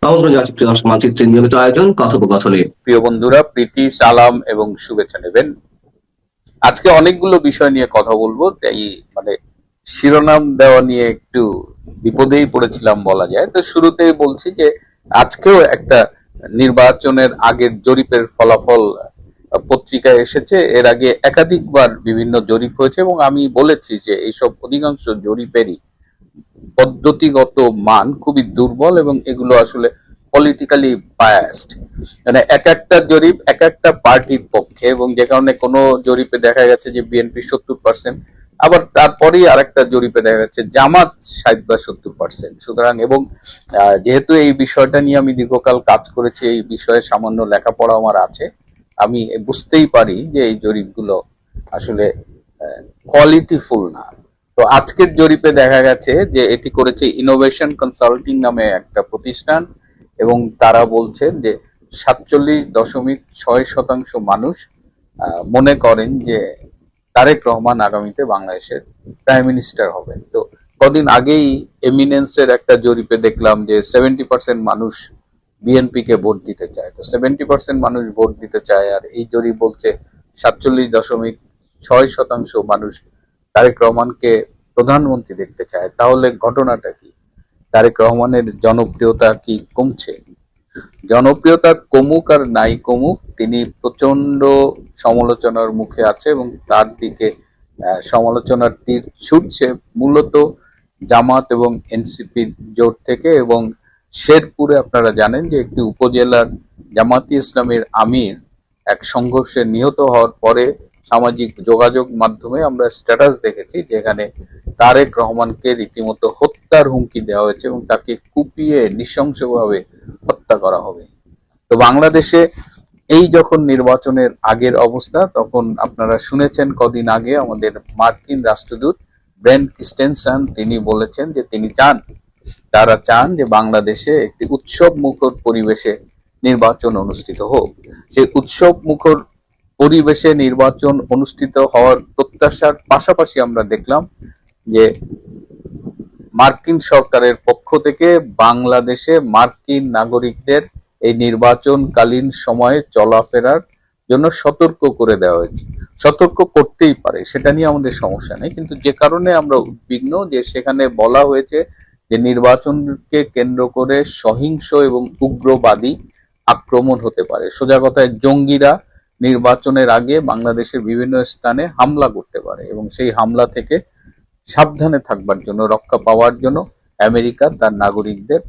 আমন্ত্রণ জানাচ্ছি প্রিয় দর্শক মানচিত্রের নিয়মিত আয়োজন কথোপকথনে। প্রিয় বন্ধুরা, প্রীতি, সালাম এবং শুভেচ্ছা নেবেন। আজকে অনেকগুলো বিষয় নিয়ে কথা বলবো, তাই মানে শিরোনাম দেওয়া নিয়ে একটু বিপদেই পড়েছিলাম বলা যায়। তো শুরুতেই বলছি যে আজকেও একটা নির্বাচনের আগের জরিপের ফলাফল পত্রিকায় এসেছে। এর আগে একাধিকবার বিভিন্ন জরিপ হয়েছে এবং আমি বলেছি যে এইসব অধিকাংশ জরিপেরই পদ্ধতিগত মান খুবই দুর্বল এবং এগুলো আসলে পলিটিক্যালি বায়াসড। মানে এক একটা জরিপ এক একটা পার্টির পক্ষে, এবং যে কারণে কোনো জরিপে দেখা গেছে যে বিএনপি 70%, আবার তারপরেই আরেকটা জরিপে দেখা যাচ্ছে জামাত 60 বা 70%। সুতরাং এবং যেহেতু এই বিষয়টা নিয়ে আমি দীর্ঘকাল কাজ করেছি, এই বিষয়ে সামান্য লেখাপড়া আমার আছে, আমি বুঝতেই পারি যে এই জরিপগুলো আসলে কোয়ালিটিফুল না। তো আজকের জরিপে দেখা গেছে যে এটি করেছে ইনোভেশন কনসাল্টিং নামে একটা প্রতিষ্ঠান, এবং তারা বলছেন যে 47.6% মানুষ মনে করেন যে তারেক রহমান আগামীতে বাংলাদেশের প্রাইম মিনিস্টার হবেন। তো কদিন আগেই এমিনেন্সের একটা জরিপে দেখলাম যে 70% মানুষ বিএনপি কে ভোট দিতে চায়। তো 70% মানুষ ভোট দিতে চায়, আর এই জরিপ বলছে 47.6% মানুষ তারেক রহমানকে প্রধানমন্ত্রী দেখতে চায়। তাহলে ঘটনাটা কি? তারেক রহমানের জনপ্রিয়তা কি কমছে? জনপ্রিয়তা কমুক আর নাই কমুক, তিনি প্রচন্ড সমালোচনার মুখে আছে এবং তার দিকে সমালোচনার তীর ছুটছে মূলত জামাত এবং এনসিপি জোট থেকে। এবং শেরপুরে আপনারা জানেন যে একটি উপজেলার জামাতি ইসলামের আমির এক সংঘর্ষে নিহত হওয়ার পরে সামাজিক যোগাযোগ মাধ্যমে আমরা স্ট্যাটাস দেখেছি যেখানে তারেক রহমানকে রীতিমতো হত্যার হুমকি দেওয়া হয়েছে এবং তাকে কুপিয়ে নৃশংসভাবে হত্যা করা হবে। তো বাংলাদেশে এই যখন নির্বাচনের আগের অবস্থা, তখন আপনারা শুনেছেন কদিন আগে আমাদের মার্কিন রাষ্ট্রদূত ব্রেন্ট ক্রিস্টেনসন তিনি বলেছেন যে তারা চান যে বাংলাদেশে একটি উৎসব মুখর পরিবেশে নির্বাচন অনুষ্ঠিত হোক। সেই উৎসব মুখর পরিবেশে নির্বাচন অনুষ্ঠিত হওয়ার প্রত্যাশার পাশাপাশি আমরা দেখলাম যে মার্কিন সরকারের পক্ষ থেকে বাংলাদেশে মার্কিন নাগরিকদের এই নির্বাচনকালীন সময়ে চলাফেরার জন্য সতর্ক করে দেওয়া হয়েছে। সতর্ক করতেই পারে, সেটা নিয়ে আমাদের সমস্যা নেই, কিন্তু যে কারণে আমরা উদ্বিগ্ন যে সেখানে বলা হয়েছে যে নির্বাচনকে কেন্দ্র করে সহিংস এবং উগ্রবাদী আক্রমণ হতে পারে। সোজা কথায় জঙ্গিরা নির্বাচনের আগে বাংলাদেশের বিভিন্ন স্থানে হামলা করতে পারে, এবং সেই হামলা থেকে সাবধানে থাকবার জন্য, রক্ষা পাওয়ার জন্য আমেরিকা তার নাগরিকদের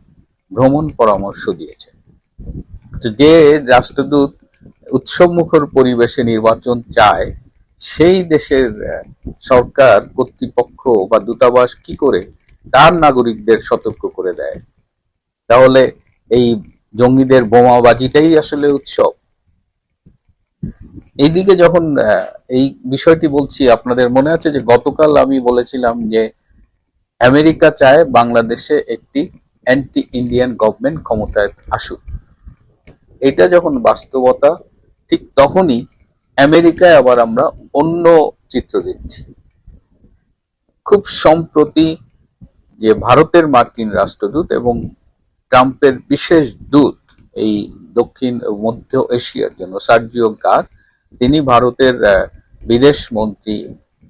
ভ্রমণ পরামর্শ দিয়েছে। তো যে রাষ্ট্রদূত উৎসবমুখর পরিবেশে নির্বাচন চায়, সেই দেশের সরকার কর্তৃপক্ষ বা দূতাবাস কি করে তার নাগরিকদের সতর্ক করে দেয়? তাহলে এই জঙ্গিদের বোমাবাজিটাই আসলে উৎসব। এইদিকে যখন এই বিষয়টি বলছি, আপনাদের মনে আছে যে গতকাল আমি বলেছিলাম যে আমেরিকা চায় বাংলাদেশে একটি অ্যান্টি ইন্ডিয়ান গভর্নমেন্ট ক্ষমতায় আসুক। এটা যখন বাস্তবতা, ঠিক তখনই আমেরিকায় আবার আমরা অন্য চিত্র দেখছি। খুব সম্প্রতি যে ভারতের মার্কিন রাষ্ট্রদূত এবং ট্রাম্পের বিশেষ দূত এই দক্ষিণ মধ্য এশিয়ার জন্য সার্জিও গার, তিনি ভারতের বিদেশ মন্ত্রী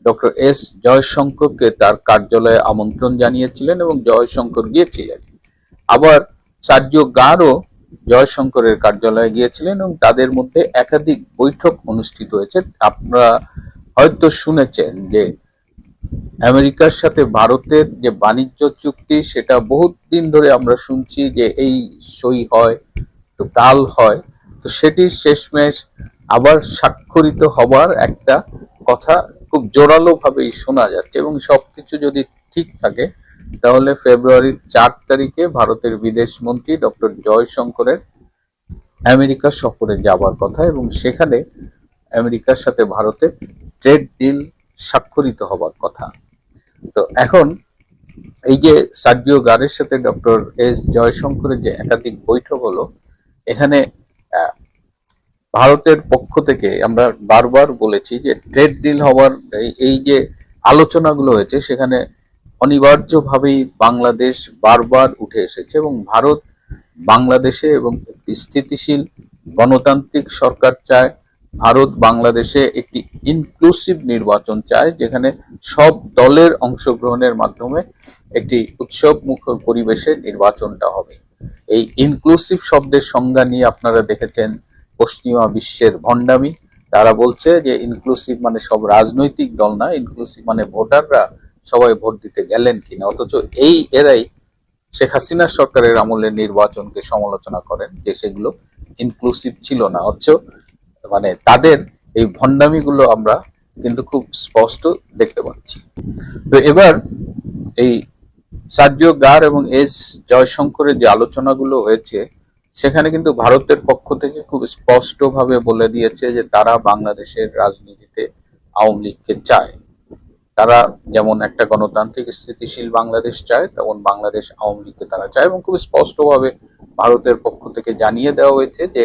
ডক্টর এস জয়শঙ্করকে তার কার্যালয়ে আমন্ত্রণ জানিয়েছিলেন এবং জয়শঙ্কর গিয়েছিলেন। আবার সার্জিও গারও জয়শঙ্করের কার্যালয়ে গিয়েছিলেন এবং তাদের মধ্যে একাধিক বৈঠক অনুষ্ঠিত হয়েছে। আপনারা হয়তো শুনেছেন যে আমেরিকার সাথে ভারতের যে বাণিজ্য চুক্তি, সেটা বহুত দিন ধরে আমরা শুনছি যে এই সই হয় তো কাল হয়, তো সেটি শেষমেশ আবার স্বাক্ষরিত হবার একটা কথা খুব জোরালো ভাবেই শোনা যাচ্ছে। এবং সবকিছু যদি ঠিক থাকে তাহলে ফেব্রুয়ারির 4 তারিখে ভারতের বিদেশ মন্ত্রী ডক্টর জয়শঙ্করের আমেরিকা সফরে যাবার কথা, এবং সেখানে আমেরিকার সাথে ভারতের ট্রেড ডিল স্বাক্ষরিত হবার কথা। তো এখন এই যে সার্জিও গারের সাথে ডক্টর এস জয়শঙ্করের যে একাধিক বৈঠক হলো, এখানে ভারতের পক্ষ থেকে আমরা বারবার বলেছি যে ট্রেড ডিল হওয়ার এই যে আলোচনাগুলো হয়েছে, সেখানে অনিবার্যভাবেই বাংলাদেশ বারবার উঠে এসেছে এবং ভারত বাংলাদেশে এবং একটি স্থিতিশীল গণতান্ত্রিক সরকার চায়। ভারত বাংলাদেশে একটি ইনক্লুসিভ নির্বাচন চায়, যেখানে সব দলের অংশগ্রহণের মাধ্যমে একটি উৎসব মুখর পরিবেশে নির্বাচনটা হবে। এই ইনক্লুসিভ শব্দের সংজ্ঞা নিয়ে আপনারা দেখেছেন পশ্চিমা বিশ্বের ভণ্ডামি। তারা বলছে যে ইনক্লুসিভ মানে সব রাজনৈতিক দল না, ইনক্লুসিভ মানে ভোটাররা সবাই ভোট দিতে গেলেন কিনা। অথচ এরাই শেখ হাসিনা সরকারের আমলে নির্বাচনকে সমালোচনা করেন যে সেগুলো ইনক্লুসিভ ছিল না। অথচ মানে তাদের এই ভণ্ডামিগুলো আমরা কিন্তু খুব স্পষ্ট দেখতে পাচ্ছি। তো এবার এই সার্জিও গার এবং এস জয়শঙ্করের যে আলোচনাগুলো হয়েছে, সেখানে কিন্তু ভারতের পক্ষ থেকে খুব স্পষ্টভাবে বলে দিয়েছে যে তারা বাংলাদেশের রাজনীতিতে আওয়ামী লীগকে চায়। তারা যেমন একটা গণতান্ত্রিক স্থিতিশীল বাংলাদেশ চায়, তেমন বাংলাদেশ আওয়ামী লীগকে তারা চায়। এবং খুব স্পষ্টভাবে ভারতের পক্ষ থেকে জানিয়ে দেওয়া হয়েছে যে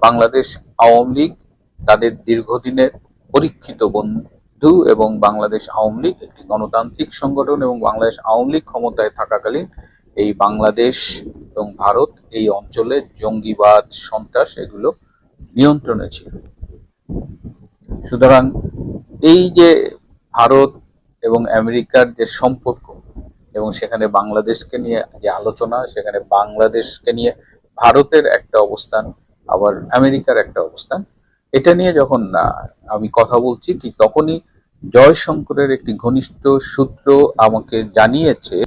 বাংলাদেশ আওয়ামী লীগ তাদের দীর্ঘদিনের পরীক্ষিত বন্ধু, এবং বাংলাদেশ আওয়ামী লীগ একটি গণতান্ত্রিক সংগঠন, এবং বাংলাদেশ আওয়ামী লীগ ক্ষমতায় থাকাকালীন এই বাংলাদেশ এবং ভারত এই অঞ্চলে জঙ্গিবাদ, সন্ত্রাস এগুলো নিয়ন্ত্রণে ছিল। সুতরাং এই যে ভারত এবং আমেরিকার যে সম্পর্ক, এবং সেখানে বাংলাদেশকে নিয়ে যে আলোচনা, সেখানে বাংলাদেশকে নিয়ে ভারতের একটা অবস্থান, আবার আমেরিকার একটা অবস্থান, এটা নিয়ে যখন আমি কথা বলছি, ঠিক তখনই জয়শঙ্করের একটি ঘনিষ্ঠ সূত্র আমাকে জানিয়েছে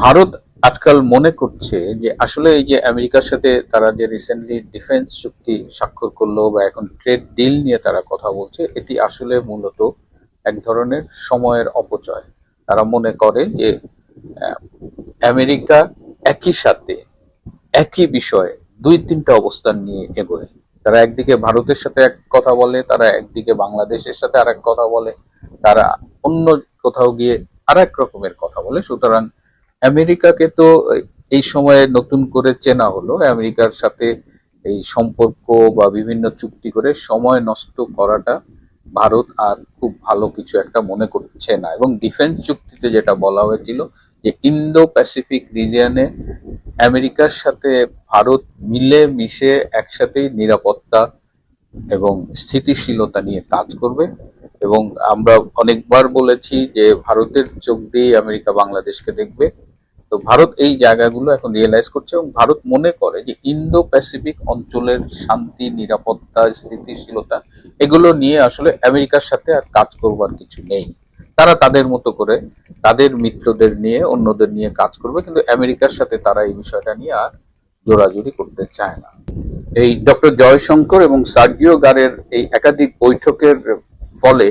ভারত আজকাল মনে করছে যে আসলে এই যে আমেরিকার সাথে তারা যে রিসেন্টলি ডিফেন্স চুক্তি স্বাক্ষর করলো বা এখন ট্রেড ডিল নিয়ে তারা কথা বলছে, এটি আসলে মূলত এক ধরনের সময়ের অপচয়। তারা মনে করে যে আমেরিকা একই সাথে একই বিষয়ে দুই তিনটা অবস্থান নিয়ে এগোয়। তারা একদিকে ভারতের সাথে এক কথা বলে, তারা একদিকে বাংলাদেশের সাথে আর এক কথা বলে, তারা অন্য কোথাও গিয়ে আর এক রকমের কথা বলে। সুতরাং আমেরিকাকে তো এই সময়ে নতুন করে চেনা হলো। আমেরিকার সাথে এই সম্পর্ক বা বিভিন্ন চুক্তি করে সময় নষ্ট করাটা ভারত আর খুব ভালো কিছু একটা মনে করছে না। এবং ডিফেন্স চুক্তিতে যেটা বলা হয়েছিল যে ইন্দো প্যাসিফিক রিজিয়নে আমেরিকার সাথে ভারত মিলে মিশে একসাথেই নিরাপত্তা এবং স্থিতিশীলতা নিয়ে কাজ করবে। এবং আমরা অনেকবার বলেছি যে ভারতের চোখ দিয়ে আমেরিকা বাংলাদেশকে দেখবে। তো ভারত এই জায়গাগুলো এখন রিয়েলাইজ করছে, এবং ভারত মনে করে যে ইন্দো প্যাসিফিক অঞ্চলের শান্তি, নিরাপত্তা, স্থিতিশীলতা এগুলো নিয়ে আসলে আমেরিকার সাথে আর কাজ করবার কিছু নেই। তারা তাদের মতো করে তাদের মিত্রদের নিয়ে, অন্যদের নিয়ে কাজ করবে, কিন্তু আমেরিকার সাথে তারা এই বিষয়টা নিয়ে আর জোরাজুরি করতে চায় না। এই ডক্টর জয়শঙ্কর এবং সার্জিও গারের এই একাধিক বৈঠকের ফলে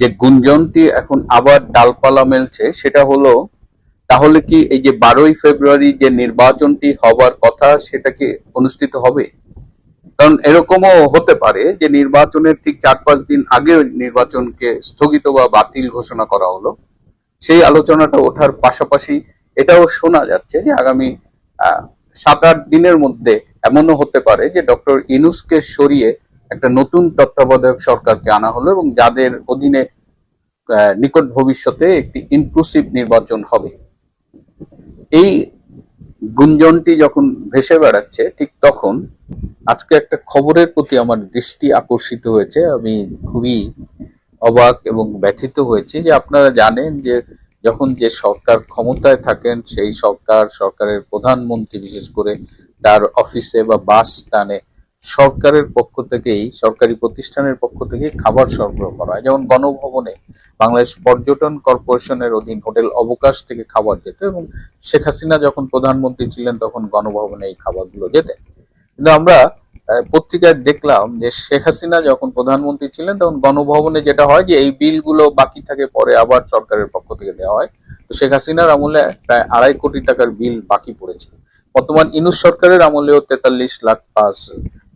যে গুঞ্জনটি এখন আবার ডালপালা মেলছে, সেটা হলো তাহলে কি এই যে 12ই ফেব্রুয়ারি যে নির্বাচনটি হবার কথা, সেটা কি অনুষ্ঠিত হবে? কারণ এরকমও হতে পারে যে নির্বাচনের ঠিক 4-5 দিন আগে নির্বাচনকে স্থগিত বা বাতিল ঘোষণা করা হলো। সেই আলোচনাটা ওঠার পাশাপাশি এটাও শোনা যাচ্ছে যে আগামী 7-8 দিনের মধ্যে এমনও হতে পারে যে ডক্টর ইউনূসকে সরিয়ে একটা নতুন তত্ত্বাবধায়ক সরকারকে আনা হলো, এবং যাদের অধীনে নিকট ভবিষ্যতে একটি ইনক্লুসিভ নির্বাচন হবে। এই গুঞ্জনটি যখন ভেসে বেড়াচ্ছে, ঠিক তখন আজকে একটা খবরের প্রতি আমার দৃষ্টি আকর্ষিত হয়েছে। আমি খুবই অবাক এবং ব্যথিত হয়েছি যে আপনারা জানেন যে যখন যে সরকার ক্ষমতায় থাকেন, সেই সরকারের প্রধানমন্ত্রী বিশেষ করে তার অফিসে বা বাসস্থানে সরকারের পক্ষ থেকেই, সরকারি প্রতিষ্ঠানের পক্ষ থেকেই খাবার সরবরাহ করা হয়। যেমন গণভবনে বাংলাদেশ পর্যটন কর্পোরেশনের অধীন হোটেল অবকাশ থেকে খাবার যেত, এবং শেখ হাসিনা যখন প্রধানমন্ত্রী ছিলেন তখন গণভবনে এই খাবারগুলো যেতেন। কিন্তু আমরা পত্রিকায় দেখলাম যে শেখ হাসিনা যখন প্রধানমন্ত্রী ছিলেন তখন গণভবনে যেটা হয় যে এই বিলগুলো বাকি থাকে, পরে আবার সরকারের পক্ষ থেকে দেওয়া হয়। তো শেখ হাসিনার আমলে প্রায় 2.5 কোটি টাকার বিল বাকি পড়েছে। বর্তমান ইউনূস সরকারের আমলেও 43 লাখ পাঁচ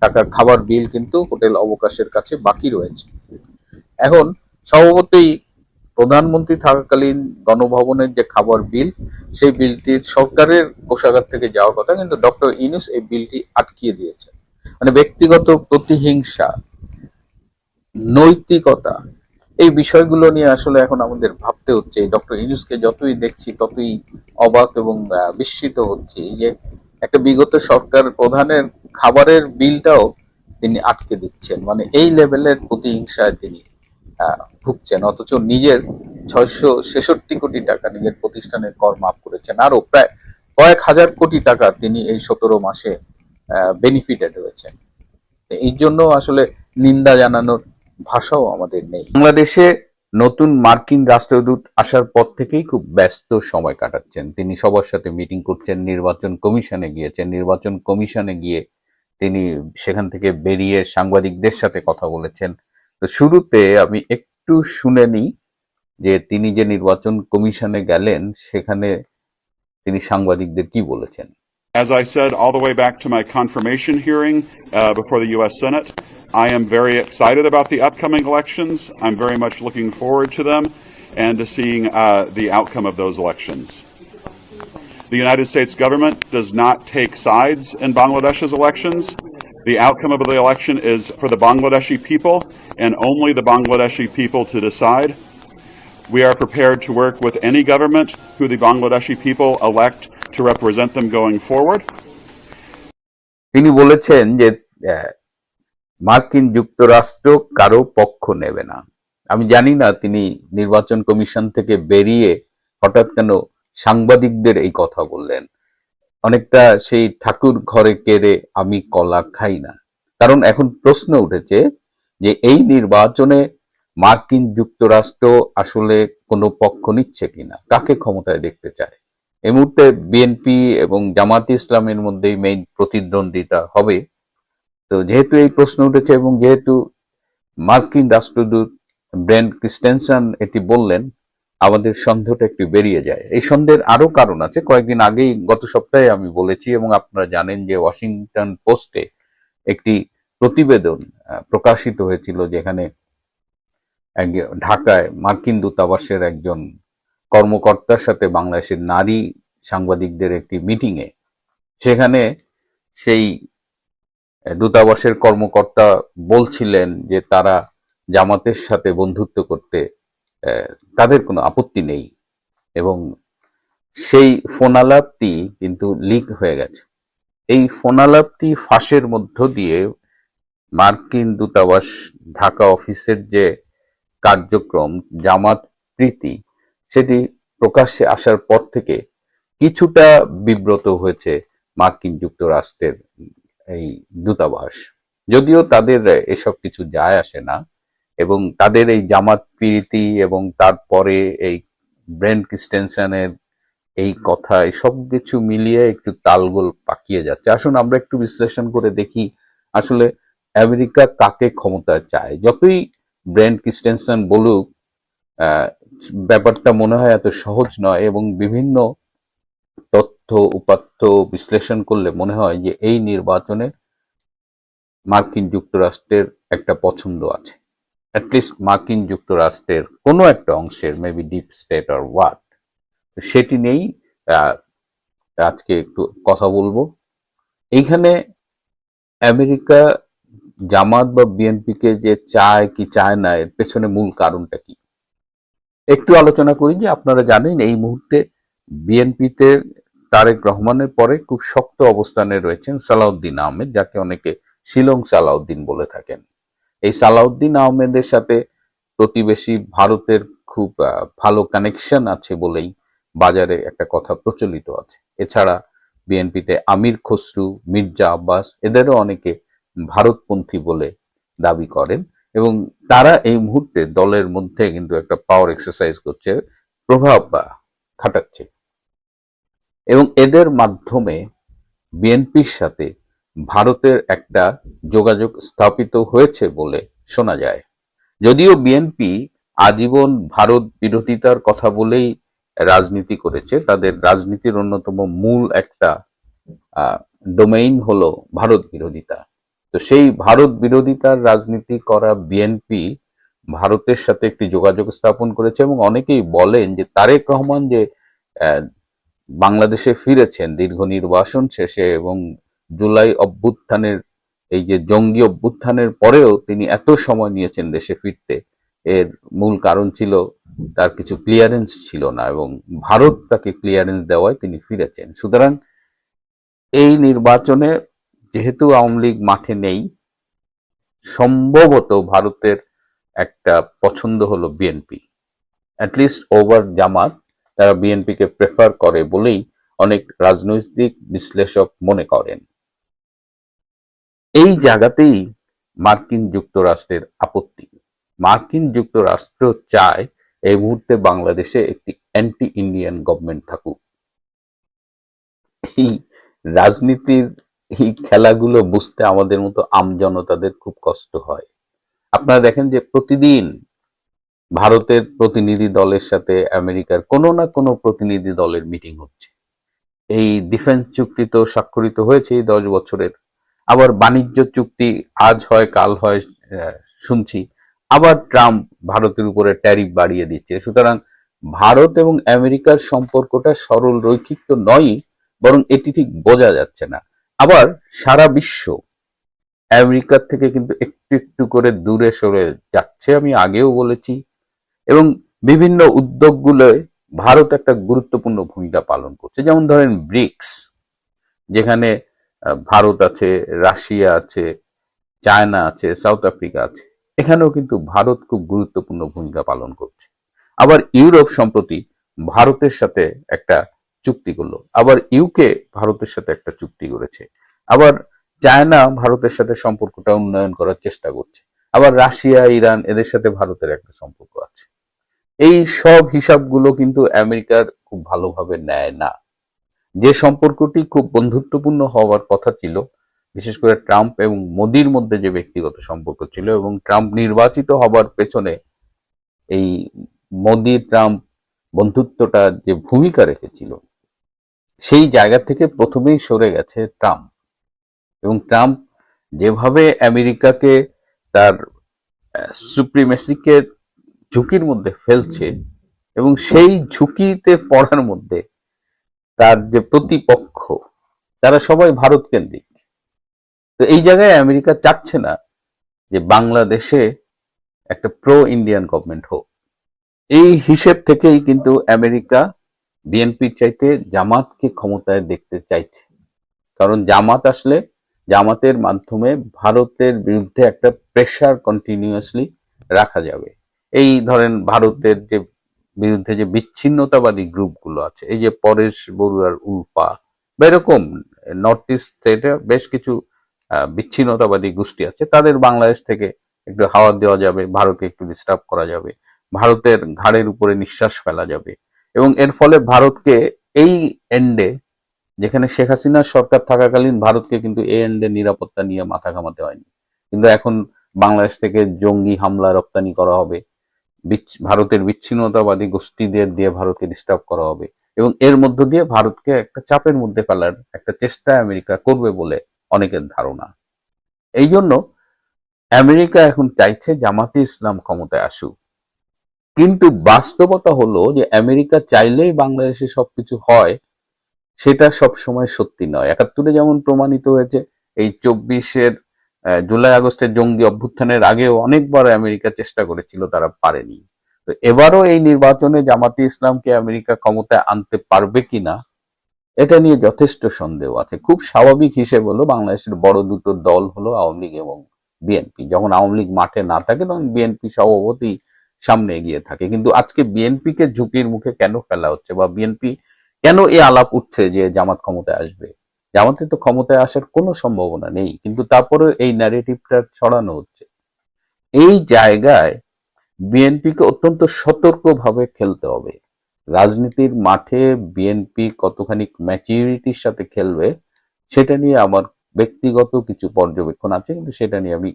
টাকার খাবার বিল কিন্তু হোটেল অবকাশের কাছে বাকি রয়েছে। এখন স্বভাবতই প্রধানমন্ত্রী থাকাকালীন গণভবনের যে খাবার বিল, সেই বিলটির সরকারের কোষাগার থেকে যাওয়ার কথা, কিন্তু ডক্টর ইউনূস এই বিলটি আটকিয়ে দিয়েছে। মানে ব্যক্তিগত প্রতিহিংসা, নৈতিকতা, এই বিষয়গুলো নিয়ে আসলে এখন আমাদের ভাবতে হচ্ছে। ডক্টর ইউনূসকে যতই দেখছি ততই অবাক এবং বিস্মিত হচ্ছি যে একটা বিগত সরকার প্রধানের খাবারের বিলটাও তিনি আটকে দিচ্ছেন, মানে এই লেভেলের প্রতিহিংসায় তিনি ভুগছেন, অথচ নিজের 666 কোটি টাকা নিজের প্রতিষ্ঠানে কর মাফ করেছেন, আরো প্রায় কয়েক হাজার কোটি টাকা তিনি এই 17 মাসে বেনিফিটেড হয়েছেন। এই জন্য আসলে নিন্দা জানানোর ভাষাও আমাদের নেই। বাংলাদেশে নতুন মার্কিন রাষ্ট্রদূত আসার পর থেকেই খুব ব্যস্ত সময় কাটাচ্ছেন। তিনি সবার সাথে মিটিং করছেন, নির্বাচন কমিশনে গিয়েছেন, নির্বাচন কমিশনে গিয়ে তিনি সেখান থেকে বেরিয়ে সাংবাদিকদের সাথে কথা বলেছেন। তো শুরুতে আমি একটু শুনে নিই যে তিনি যে নির্বাচন কমিশনে গেলেন সেখানে তিনি সাংবাদিকদের কি বলেছেন। As I said all the way back to my confirmation hearing before the U.S. Senate, I am very excited about the upcoming elections. I'm very much looking forward to them and to seeing the outcome of those elections. The United States government does not take sides in Bangladesh's elections. The outcome of the election is for the Bangladeshi people and only the Bangladeshi people to decide. We are prepared to work with any government who the Bangladeshi people elect to represent them going forward. তিনি বলেছেন যে মার্কিন যুক্তরাষ্ট্র কারো পক্ষ নেবে না। আমি জানি না তিনি নির্বাচন কমিশন থেকে বেরিয়ে হঠাৎ কেন সাংবাদিকদের এই কথা বললেন। অনেকটা সেই ঠাকুর ঘরে কেড়ে আমি কলা খাই না। কারণ এখন প্রশ্ন উঠেছে যে এই নির্বাচনে মার্কিন যুক্তরাষ্ট্র আসলে কোনো পক্ষ নিচ্ছে কিনা, কাকে ক্ষমতায় দেখতে চায়। এই মুহূর্তে বিএনপি এবং জামায়াতে ইসলামের মধ্যেই মেইন প্রতিদ্বন্দ্বিতা হবে। তো যেহেতু এই প্রশ্ন উঠেছে এবং যেহেতু মার্কিন রাষ্ট্রদূত ব্রেন্ট ক্রিস্টেনসন এটি বললেন, আমাদের সন্দেহটা একটু বেরিয়ে যায়। এই সন্দেহের আরো কারণ আছে। কয়েকদিন আগেই গত সপ্তাহে আমি বলেছি এবং আপনারা জানেন যে ওয়াশিংটন পোস্টে একটি প্রতিবেদন প্রকাশিত হয়েছিল, যেখানে ঢাকায় মার্কিন দূতাবাসের একজন কর্মকর্তার সাথে বাংলাদেশের নারী সাংবাদিকদের একটি মিটিংয়ে, সেখানে সেই দূতাবাসের কর্মকর্তা বলছিলেন যে তারা জামাতের সাথে বন্ধুত্ব করতে তাদের কোনো আপত্তি নেই, এবং সেই ফোনালাপটি কিন্তু লিক হয়ে গেছে। এই ফোনালাপটি ফাঁসের মধ্য দিয়ে মার্কিন দূতাবাস ঢাকা অফিসের যে কার্যক্রম জামাত প্রীতি, সেটি প্রকাশ্যে আসার পর থেকে কিছুটা বিব্রত হয়েছে মার্কিন যুক্তরাষ্ট্রের এই দূতাবাস। যদিও তাদের এসব কিছু যায় আসে না, এবং তাদের এই জামাত প্রীতি এবং তারপরে এই ব্রেন্ট ক্রিস্টেনসনের এই কথা, এই সব কিছু মিলিয়ে একটু তালগোল পাকিয়ে যাচ্ছে। আসুন আমরা একটু বিশ্লেষণ করে দেখি আসলে আমেরিকা কাকে ক্ষমতায় চায়। যতই ব্রেন্ট ক্রিস্টেনসন বলুক, ব্যাপারটা মনে হয় এত সহজ নয়, এবং বিভিন্ন তথ্য উপাত্ত বিশ্লেষণ করলে মনে হয় যে এই নির্বাচনে মার্কিন যুক্তরাষ্ট্রের একটা পছন্দ আছে, অ্যাটলিস্ট মার্কিন যুক্তরাষ্ট্রের কোনো একটা অংশের, maybe deep state or what, সেটি নেই আজকে একটু কথা বলবো। এইখানে আমেরিকা জামাত বা বিএনপিকে যে চায় কি চায় না, এর পেছনে মূল কারণটা কি একটু আলোচনা করি। যে আপনারা জানেন এই মুহূর্তে বিএনপিতে তারেক রহমানের পরে খুব শক্ত অবস্থানে রয়েছেন সালাউদ্দিন আহমেদ, যাকে অনেকে শিলং সালাউদ্দিন বলে থাকেন। এই সালাউদ্দিন আহমেদের সাথে প্রতিবেশী ভারতের খুব ভালো কানেকশন আছে বলেই বাজারে একটা কথা প্রচলিত আছে। এছাড়া বিএনপিতে আমির খসরু, মির্জা আব্বাস, এদেরও অনেকে ভারতপন্থী বলে দাবি করেন, এবং তারা এই মুহূর্তে দলের মধ্যে কিন্তু একটা পাওয়ার এক্সারসাইজ করছে, প্রভাব খাটাচ্ছে, এবং এদের মাধ্যমে বিএনপির সাথে ভারতের একটা যোগাযোগ স্থাপিত হয়েছে বলে শোনা যায়। যদিও বিএনপি আজীবন ভারত বিরোধিতার কথা বলেই রাজনীতি করেছে, তাদের রাজনীতির অন্যতম মূল একটা ডোমেইন হলো ভারত বিরোধিতা। তো সেই ভারত বিরোধিতার রাজনীতি করা বিএনপি ভারতের সাথে একটি যোগাযোগ স্থাপন করেছে, এবং অনেকেই বলেন যে তারেক রহমান যে বাংলাদেশে ফিরেছেন দীর্ঘ নির্বাসন শেষে, এবং জুলাই অভ্যুত্থানের এই যে জঙ্গি অভ্যুত্থানের পরেও তিনি এত সময় নিয়েছেন দেশে ফিরতে, এর মূল কারণ ছিল তার কিছু ক্লিয়ারেন্স ছিল না, এবং ভারত তাকে ক্লিয়ারেন্স দেওয়ায় তিনি ফিরেছেন। সুতরাং এই নির্বাচনে যেহেতু আওয়ামী লীগ মাঠে নেই, সম্ভবত ভারতের একটা পছন্দ হলো বিএনপি, অ্যাটলিস্ট ওভার জামাত। তারা বিএনপিকে প্রেফার করে বলেই অনেক রাজনৈতিক বিশ্লেষক মনে করেন। এই জায়গাতেই মার্কিন যুক্তরাষ্ট্রের আপত্তি। মার্কিন যুক্তরাষ্ট্র চায় এই মুহূর্তে বাংলাদেশে একটি অ্যান্টি ইন্ডিয়ান গভর্নমেন্ট থাকুক। এই রাজনীতির এই খেলাগুলো বুঝতে আমাদের মতো আমজনতাদের খুব কষ্ট হয়। আপনারা দেখেন যে প্রতিদিন ভারতের প্রতিনিধি দলের সাথে আমেরিকার কোনো না কোনো প্রতিনিধি দলের মিটিং হচ্ছে। এই ডিফেন্স চুক্তি তো স্বাক্ষরিত হয়েছে এই 10 বছরের, আবার বাণিজ্য চুক্তি আজ হয় কাল হয় শুনছি, আবার ট্রাম্প ভারতের উপরে ট্যারিফ বাড়িয়ে দিচ্ছে। সুতরাং ভারত এবং আমেরিকার সম্পর্কটা সরল রৈখিক তো নয়ই, বরং এটি ঠিক বোঝা যাচ্ছে না। আবার সারা বিশ্ব আমেরিকার থেকে কিন্তু একটু একটু করে দূরে সরে যাচ্ছে, আমি আগেও বলেছি। এবং বিভিন্ন উদ্যোগগুলোয় ভারত একটা গুরুত্বপূর্ণ ভূমিকা পালন করছে। যেমন ধরেন ব্রিক্স, যেখানে ভারত আছে, রাশিয়া আছে, চায়না আছে, সাউথ আফ্রিকা আছে, এখানেও কিন্তু ভারত খুব গুরুত্বপূর্ণ ভূমিকা পালন করছে। আবার ইউরোপ সম্প্রতি ভারতের সাথে একটা চুক্তি করলো, আবার ইউকে ভারতের সাথে একটা চুক্তি করেছে, আবার চায়না ভারতের সাথে সম্পর্কটা উন্নয়ন করার চেষ্টা করছে, আবার রাশিয়া, ইরান, এদের সাথে ভারতের একটা সম্পর্ক আছে। এই সব হিসাবগুলো কিন্তু আমেরিকার খুব ভালোভাবে নেয় না। যে সম্পর্কটি খুব বন্ধুত্বপূর্ণ হওয়ার কথা ছিল, বিশেষ করে ট্রাম্প এবং মোদির মধ্যে যে ব্যক্তিগত সম্পর্ক ছিল, এবং ট্রাম্প নির্বাচিত হবার পেছনে এই মোদি ট্রাম্প বন্ধুত্বটা যে ভূমিকা রেখেছিল, সেই জায়গা থেকে প্রথমেই সরে গেছে ট্রাম্প। এবং ট্রাম্প যেভাবে আমেরিকাকে তার সুপ্রিমেসিকে ঝুঁকির মধ্যে ফেলছে, এবং সেই ঝুঁকিতে পড়ার মধ্যে তার যে প্রতিপক্ষ তারা সবাই ভারত কেন্দ্রিক। তো এই জায়গায় আমেরিকা চাচ্ছে না যে বাংলাদেশে একটা প্রো ইন্ডিয়ান গভর্নমেন্ট হোক। এই হিসেব থেকেই কিন্তু আমেরিকা বিএনপির চাইতে জামাতকে ক্ষমতায় দেখতে চাইছে। কারণ জামাত আসলে জামাতের মাধ্যমে ভারতের বিরুদ্ধে একটা প্রেসার কন্টিনিউয়াসলি রাখা যাবে। এই ধরেন ভারতের যে বিরুদ্ধে যে বিচ্ছিন্নতাবাদী গ্রুপগুলো আছে, এই যে পরেশ বড়ুয়ার উল্পা বা এরকম নর্থ ইস্ট স্টেটে বেশ কিছু বিচ্ছিন্নতাবাদী গোষ্ঠী আছে, তাদের বাংলাদেশ থেকে একটু হাওয়া দেওয়া যাবে, ভারতকে একটু ডিস্টার্ব করা যাবে, ভারতের ঘাড়ের উপরে নিঃশ্বাস ফেলা যাবে। এবং এর ফলে ভারতকে এই এন্ডে, যেখানে শেখ হাসিনার সরকার থাকাকালীন ভারতকে কিন্তু এই এন্ডে নিরাপত্তা নিয়ে মাথা ঘামাতে হয়নি, কিন্তু এখন বাংলাদেশ থেকে জঙ্গি হামলা রপ্তানি করা হবে, ভারতের বিচ্ছিন্নতাবাদী গোষ্ঠীদের দিয়ে ভারতকে ডিস্টার্ব করা হবে, এবং এর মধ্য দিয়ে ভারতকে একটা চাপের মধ্যে ফেলার একটা চেষ্টা আমেরিকা করবে বলে অনেকের ধারণা। এই জন্য আমেরিকা এখন চাইছে জামাতে ইসলাম ক্ষমতায় আসুক। কিন্তু বাস্তবতা হলো যে আমেরিকা চাইলেই বাংলাদেশে সবকিছু হয়, সেটা সবসময় সত্যি নয়। 71-এ যেমন প্রমাণিত হয়েছে, এই 24-এর জুলাই আগস্টের জঙ্গি অভ্যুত্থানের আগেও অনেকবার আমেরিকা চেষ্টা করেছিল, তারা পারেনি। তো এবারও এই নির্বাচনে জামাতে ইসলামকে আমেরিকা ক্ষমতায় আনতে পারবে কিনা, এটা নিয়ে যথেষ্ট সন্দেহ আছে। খুব স্বাভাবিক হিসেব হলো বাংলাদেশের বড় দুটো দল হলো আওয়ামী লীগ এবং বিএনপি। যখন আওয়ামী লীগ মাঠে না থাকে তখন বিএনপি স্বভাবতই সামনে এগিয়ে থাকে। কিন্তু আজকে বিএনপিকে ঝুঁকির মুখে কেন ফেলা হচ্ছে, বা বিএনপি কেন এই আলাপ উঠছে যে জামাত ক্ষমতায় আসবে? জামাতের তো ক্ষমতায় আসার কোনো সম্ভাবনা নেই, কিন্তু তারপরে এই ন্যারেটিভটা ছড়ানো হচ্ছে। এই জায়গায় বিএনপিকে অত্যন্ত সতর্কভাবে খেলতে হবে। রাজনীতির মাঠে বিএনপি কতখানি ম্যাচিউরিটির সাথে খেলবে, সেটা নিয়ে আমার ব্যক্তিগত কিছু পর্যবেক্ষণ আছে, কিন্তু সেটা নিয়ে আমি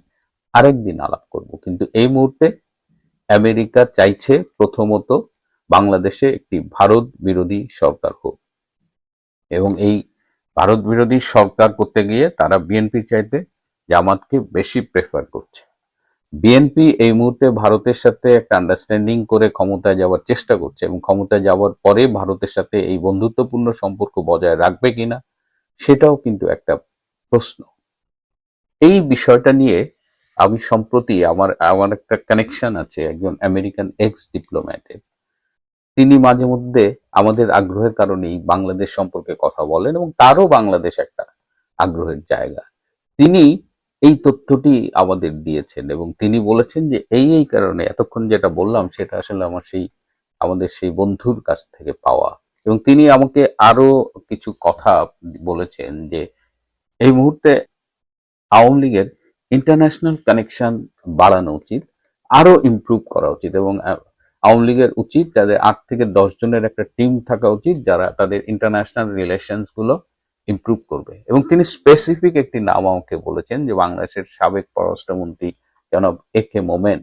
আরেকদিন আলাপ করব। কিন্তু এই মুহূর্তে আমেরিকা চাইছে প্রথমত বাংলাদেশে একটি ভারত বিরোধী সরকার হোক, এবং এই ভারত বিরোধী সরকার করতে গিয়ে তারা বিএনপির চাইতে জামাতকে বেশি প্রেফার করছে। বিএনপি এই মুহূর্তে ভারতের সাথে একটা আন্ডারস্ট্যান্ডিং করে ক্ষমতায় যাওয়ার চেষ্টা করছে, এবং ক্ষমতায় যাওয়ার পরে ভারতের সাথে এই বন্ধুত্বপূর্ণ সম্পর্ক বজায় রাখবে কিনা সেটাও কিন্তু একটা প্রশ্ন। এই বিষয়টা নিয়ে আমি সম্প্রতি আমার একটা কানেকশন আছে একজন আমেরিকান এক্স ডিপ্লোম্যাটের। তিনি মাঝে মধ্যে আমাদের আগ্রহের কারণেই বাংলাদেশ সম্পর্কে কথা বলেন এবং তারও বাংলাদেশ একটা আগ্রহের জায়গা। তিনি এই তথ্যটি আমাদের দিয়েছেন এবং তিনি বলেছেন যে এই কারণে এতক্ষণ যেটা বললাম সেটা আসলে আমাদের সেই বন্ধুর কাছ থেকে পাওয়া। এবং তিনি আমাকে আরো কিছু কথা বলেছেন যে এই মুহূর্তে আওয়ামী লীগের ইন্টারন্যাশনাল কানেকশন বাড়ানো উচিত, আরো ইমপ্রুভ করা উচিত এবং আওয়ামী লীগের উচিত তাদের 8 থেকে 10 জনের একটা টিম থাকা উচিত যারা তাদের ইন্টারন্যাশনাল রিলেশনস গুলো ইমপ্রুভ করবে। এবং তিনি স্পেসিফিক একটি নাম আমাকে বলেছেন যে বাংলাদেশের সাবেক পররাষ্ট্রমন্ত্রী জনাব AK মোমেন।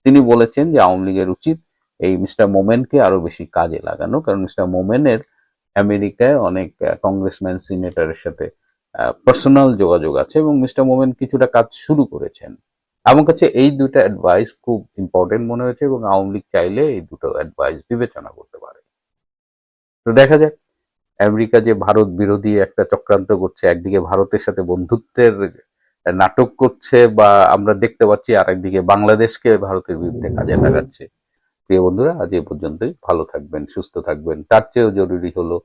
তিনি বলেছেন যে আওয়ামী লীগের উচিত এই মিস্টার মোমেনকে আরো বেশি কাজে লাগানো, কারণ মিস্টার মোমেনের আমেরিকায় অনেক কংগ্রেসম্যান সিনেটরের সাথে পার্সোনাল যোগাযোগ আছে এবং মিস্টার মোমেন কিছুটা কাজ শুরু করেছেন। আমার কাছে এই দুটো অ্যাডভাইস খুব ইম্পর্টেন্ট মনে হয়েছে এবং আওয়ামী লীগ চাইলে এই দুটো অ্যাডভাইস বিবেচনা করতে পারে। তো দেখা যাক আমেরিকা যে ভারত বিরোধী একটা চক্রান্ত করছে, একদিকে ভারতের সাথে বন্ধুত্বের নাটক করছে বা আমরা দেখতে পাচ্ছি, আর একদিকে বাংলাদেশকে ভারতের বিরুদ্ধে কাজে লাগাচ্ছে। প্রিয় বন্ধুরা, আজ এ পর্যন্তই। ভালো থাকবেন, সুস্থ থাকবেন। তার চেয়েও জরুরি হলো